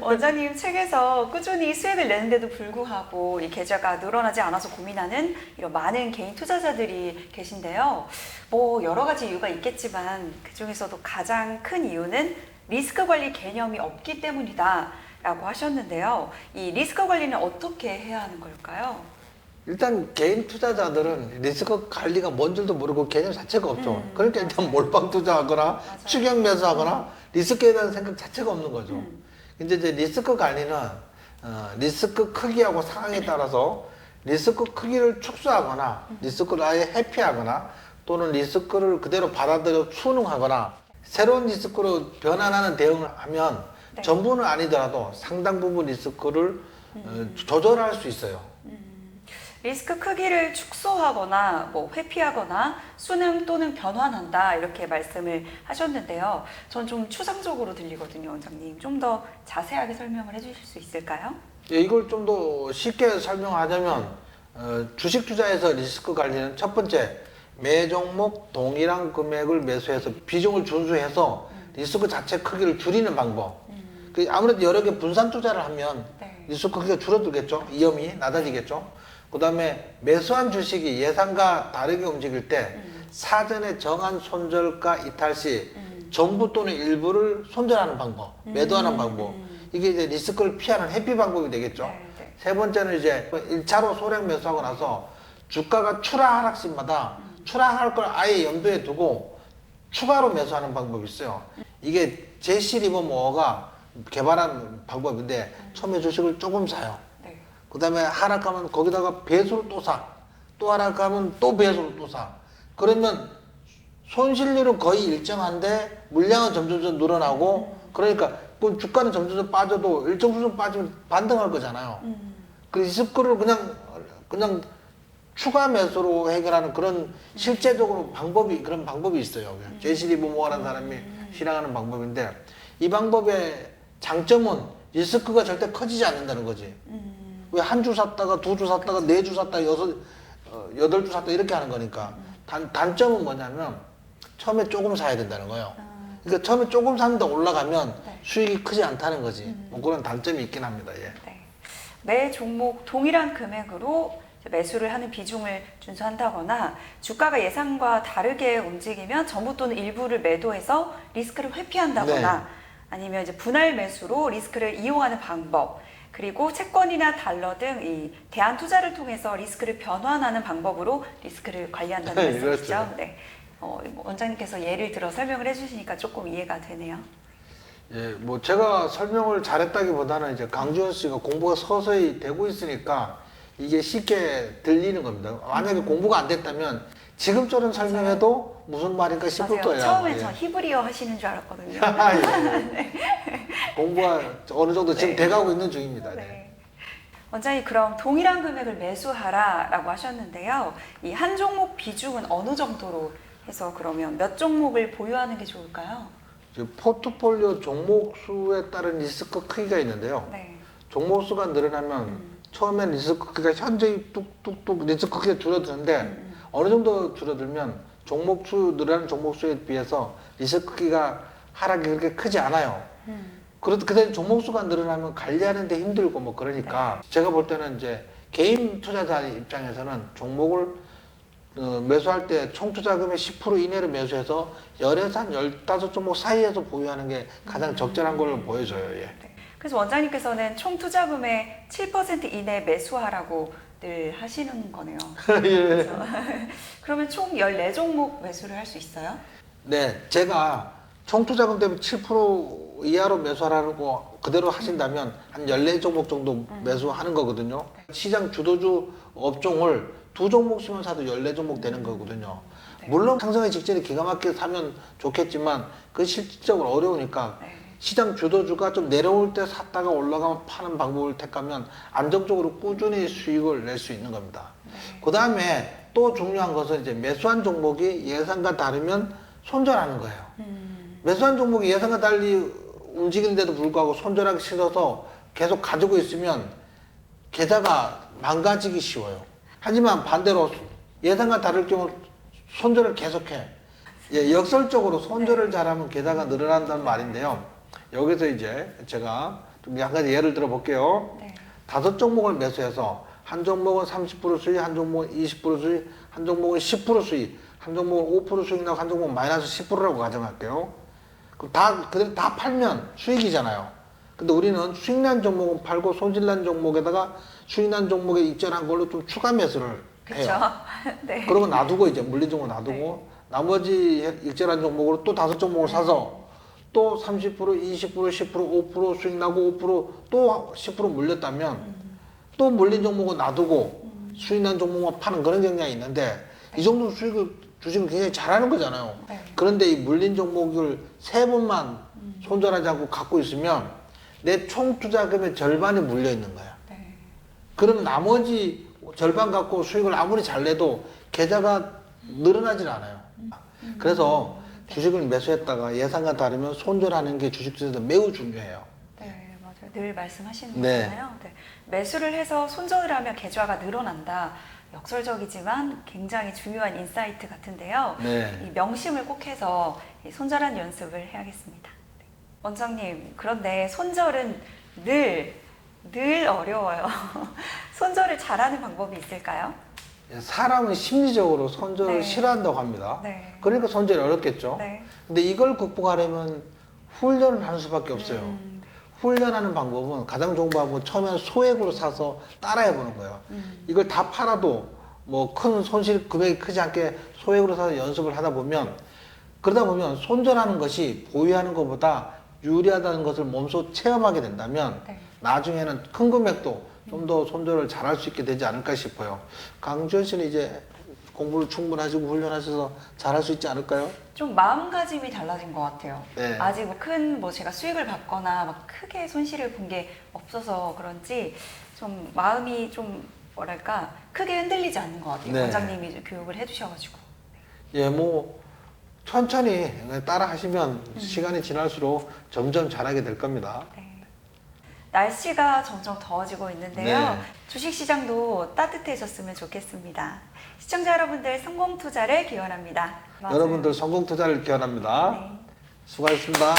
원장님 책에서 꾸준히 수익을 내는데도 불구하고 이 계좌가 늘어나지 않아서 고민하는 이런 많은 개인 투자자들이 계신데요. 뭐 여러 가지 이유가 있겠지만 그중에서도 가장 큰 이유는 리스크 관리 개념이 없기 때문이다 라고 하셨는데요. 이 리스크 관리는 어떻게 해야 하는 걸까요? 일단 개인 투자자들은 리스크 관리가 뭔 줄도 모르고 개념 자체가 없죠. 그러니까 일단 몰빵 투자하거나 맞아요. 추격 매수하거나 리스크에 대한 생각 자체가 없는 거죠. 근데 이제 리스크 관리는 리스크 크기하고 상황에 따라서 리스크 크기를 축소하거나 리스크를 아예 회피하거나 또는 리스크를 그대로 받아들여 순응하거나 새로운 리스크로 변환하는 대응을 하면 네. 전부는 아니더라도 상당 부분 리스크를 조절할 수 있어요. 리스크 크기를 축소하거나 뭐 회피하거나 순응 또는 변환한다 이렇게 말씀을 하셨는데요. 전 좀 추상적으로 들리거든요, 원장님. 좀 더 자세하게 설명을 해주실 수 있을까요? 예, 이걸 좀 더 쉽게 설명하자면 주식 투자에서 리스크 관리는 첫 번째 매 종목 동일한 금액을 매수해서 비중을 준수해서 리스크 자체 크기를 줄이는 방법. 아무래도 여러 개 분산 투자를 하면 네. 리스크 크기가 줄어들겠죠. 위험이 낮아지겠죠. 그 다음에 매수한 주식이 예상과 다르게 움직일 때 사전에 정한 손절가 이탈 시 전부 또는 일부를 손절하는 방법, 매도하는 방법. 이게 이제 리스크를 피하는 회피 방법이 되겠죠. 네, 네. 세 번째는 이제 1차로 소량 매수하고 나서 주가가 추락 하락시마다 추락할 걸 아예 염두에 두고 추가로 매수하는 방법이 있어요. 이게 제시 리버모어가 개발한 방법인데 처음에 주식을 조금 사요. 네. 그 다음에 하락하면 거기다가 배수를 또 사. 또 하락하면 또 배수를 또 사. 그러면 손실률은 거의 일정한데 물량은 점점 늘어나고 그러니까 그 주가는 점점 빠져도 일정 수준 빠지면 반등할 거잖아요. 그 리스크를 그냥 추가 매수로 해결하는 그런 실제적으로 그런 방법이 있어요. 제시 리버모어라는 사람이 실행하는 방법인데 이 방법의 장점은 리스크가 절대 커지지 않는다는 거지. 왜 한 주 샀다가 두 주 샀다가 네 주 샀다가 여덟 주 샀다 이렇게 하는 거니까 단점은 뭐냐면 처음에 조금 사야 된다는 거예요. 그러니까 처음에 조금 샀는데 올라가면 네. 수익이 크지 않다는 거지. 뭐 그런 단점이 있긴 합니다. 예. 네. 매 종목 동일한 금액으로 매수를 하는 비중을 준수한다거나 주가가 예상과 다르게 움직이면 전부 또는 일부를 매도해서 리스크를 회피한다거나 네. 아니면 이제 분할 매수로 리스크를 이용하는 방법 그리고 채권이나 달러 등 이 대안 투자를 통해서 리스크를 변환하는 방법으로 리스크를 관리한다는 네, 말씀이시죠? 그렇죠. 네. 원장님께서 예를 들어 설명을 해주시니까 조금 이해가 되네요. 예, 뭐 제가 설명을 잘했다기보다는 이제 강주현 씨가 공부가 서서히 되고 있으니까 이게 쉽게 들리는 겁니다. 만약에 공부가 안 됐다면 지금처럼 설명해도 무슨 말인가 싶을 맞아요. 거예요. 처음에 예. 저 히브리어 하시는 줄 알았거든요. 예. 공부가 어느 정도 지금 네. 돼가고 있는 중입니다. 네. 네. 원장님 그럼 동일한 금액을 매수하라라고 하셨는데요. 이 한 종목 비중은 어느 정도로 해서 그러면 몇 종목을 보유하는 게 좋을까요? 포트폴리오 종목 수에 따른 리스크 크기가 있는데요. 네. 종목 수가 늘어나면 처음엔 리스크 크기가 현저히 뚝뚝뚝 리스크 크기가 줄어드는데 어느 정도 줄어들면 늘어나는 종목 수에 비해서 리스크 크기가 하락이 그렇게 크지 않아요. 그런데 종목 수가 늘어나면 관리하는 데 힘들고 뭐 그러니까 제가 볼 때는 이제 개인 투자자 입장에서는 종목을 매수할 때 총 투자금의 10% 이내로 매수해서 열에서 한 15종목 사이에서 보유하는 게 가장 적절한 걸로 보여져요. 예. 네. 그래서 원장님께서는 총 투자금의 7% 이내 매수하라고 늘 하시는 거네요. 예. 그래서 그러면 총 14종목 매수를 할 수 있어요? 네, 제가 총 투자금 대비 7% 이하로 매수하라고 그대로 하신다면 한 14종목 정도 매수하는 거거든요. 시장 주도주 업종을 2종목씩만 사도 14종목 되는 거거든요. 네. 물론 상승의 직전에 기가 막히게 사면 좋겠지만 그 실질적으로 어려우니까 네. 시장 주도주가 좀 내려올 때 샀다가 올라가면 파는 방법을 택하면 안정적으로 꾸준히 수익을 낼 수 있는 겁니다. 그 다음에 또 중요한 것은 이제 매수한 종목이 예상과 다르면 손절하는 거예요. 매수한 종목이 예상과 달리 움직이는데도 불구하고 손절하기 싫어서 계속 가지고 있으면 계좌가 망가지기 쉬워요. 하지만 반대로 예상과 다를 경우 손절을 계속해. 예, 역설적으로 손절을 잘하면 계좌가 늘어난다는 말인데요. 여기서 이제 제가 좀 한 가지 예를 들어 볼게요. 네. 5종목을 매수해서 한 종목은 30% 수익, 한 종목은 20% 수익, 한 종목은 10% 수익, 한 종목은 5% 수익 나고 한 종목은 마이너스 10%라고 가정할게요. 그럼 그대로 다 팔면 수익이잖아요. 근데 우리는 수익난 종목은 팔고 손실난 종목에다가 수익난 종목에 익절한 걸로 좀 추가 매수를 그렇죠. 해요. 네. 그러고 놔두고 이제 물린 종목 놔두고 나머지 익절한 종목으로 또 5종목을 사서 또 30%, 20%, 10%, 5% 수익 나고 5%또 10% 물렸다면 또 물린 종목은 놔두고 수익난 종목만 파는 그런 경향이 있는데 이 정도 수익을 주식을 굉장히 잘하는 거잖아요. 네. 그런데 이 물린 종목을 3번만 손절하지 않고 갖고 있으면 내 총 투자금의 절반이 물려 있는 거야. 네. 그러면 나머지 절반 갖고 수익을 아무리 잘 내도 계좌가 늘어나질 않아요. 그래서 주식을 매수했다가 예상과 다르면 손절하는 게 주식 투자에서 매우 중요해요. 네, 맞아요. 늘 말씀하시는 네. 거잖아요. 네. 매수를 해서 손절을 하면 계좌가 늘어난다. 역설적이지만 굉장히 중요한 인사이트 같은데요. 네. 이 명심을 꼭 해서 이 손절한 연습을 해야겠습니다. 네. 원장님, 그런데 손절은 늘 어려워요. 손절을 잘하는 방법이 있을까요? 사람은 심리적으로 손절을 네. 싫어한다고 합니다. 네. 그러니까 손절이 어렵겠죠. 네. 근데 이걸 극복하려면 훈련을 하는 수밖에 없어요. 훈련하는 방법은 가장 좋은 방법은 처음에 소액으로 사서 따라해 보는 거예요. 이걸 다 팔아도 뭐 큰 손실 금액이 크지 않게 소액으로 사서 연습을 하다 보면 그러다 보면 손절하는 것이 보유하는 것보다 유리하다는 것을 몸소 체험하게 된다면 네. 나중에는 큰 금액도 좀 더 손절을 잘할 수 있게 되지 않을까 싶어요. 강주현 씨는 이제 공부를 충분하시고 훈련하셔서 잘할 수 있지 않을까요? 좀 마음가짐이 달라진 것 같아요. 네. 아직 뭐 제가 수익을 받거나 막 크게 손실을 본 게 없어서 그런지 좀 마음이 좀 뭐랄까 크게 흔들리지 않는 것 같아요. 네. 원장님이 교육을 해주셔가지고. 예, 뭐 천천히 따라 하시면 시간이 지날수록 점점 잘하게 될 겁니다. 네. 날씨가 점점 더워지고 있는데요. 네. 주식시장도 따뜻해졌으면 좋겠습니다. 시청자 여러분들 성공 투자를 기원합니다. 맞아요. 여러분들 성공 투자를 기원합니다. 네. 수고하셨습니다.